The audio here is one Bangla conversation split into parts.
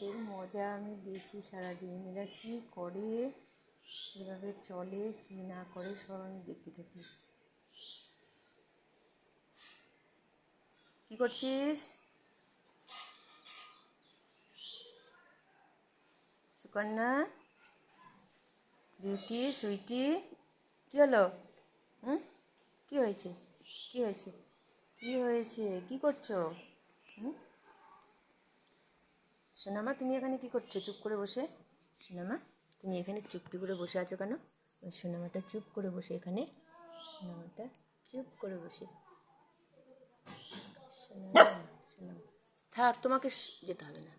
এদের মজা আমি দেখি সারাদিন। এরা কি করে, কীভাবে চলে, কি না করে, সব আমি দেখতে থাকি। কি করছিস সুকন্যা, বিউটি, সুইটি? কি হলো? হুম, কি হয়েছে? কি হয়েছে? কি হয়েছে? কি করছো? হুম, সোনামা তুমি এখানে কি করছো চুপ করে বসে? সোনামা তুমি এখানে চুপটি করে বসে আছো কেন? ওই সোনামাটা চুপ করে বসে এখানে, সোনামাটা চুপ করে বসে। সোনামা, সোনামা থাক, তোমাকে যেতে হবে না,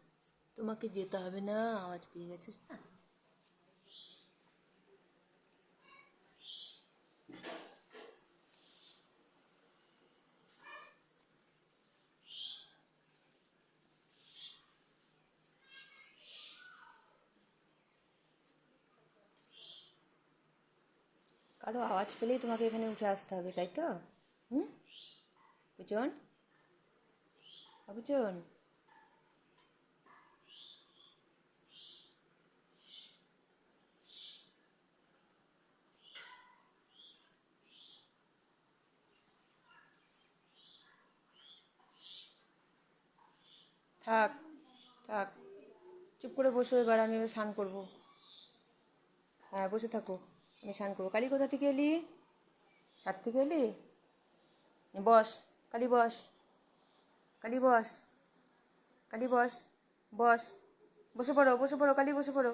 তোমাকে যেতে হবে না, আওয়াজ পেয়ে গেছিস না? কালো আওয়াজ পেলেই তোমাকে এখানে উঠে আসতে হবে, তাই তো? হুম, বুঝুন, বুঝুন। থাক, থাক, চুপ করে বসো, এবার আমি এবার স্নান করবো। হ্যাঁ, বসে থাকো, আমি স্নান করবো। কালী কোথা থেকে এলি? ছাদ থেকে এলি? বস, কালী বস, কালী বস, কালী বস, বস, বসে পড়ো, বসে পড়ো, কালী বসে পড়ো,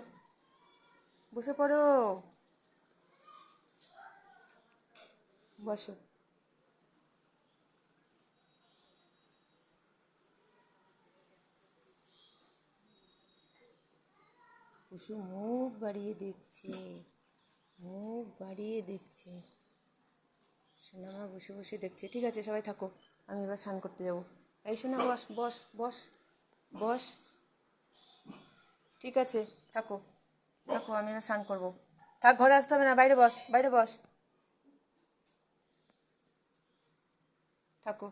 বসে পড়ো, বসো। পশু মুখ বাড়িয়ে দেখছে, মুখ বাড়িয়ে দেখছে। সোনামা বসে বসে দেখছে। ঠিক আছে, সবাই থাকো, আমি এবার স্নান করতে যাবো। এই সোনা, বস, বস, বস, বস। ঠিক আছে, থাকো, থাকো, আমি এবার স্নান করবো। থাক, ঘরে আসতে হবে না, বাইরে বস, বাইরে বস, থাকো।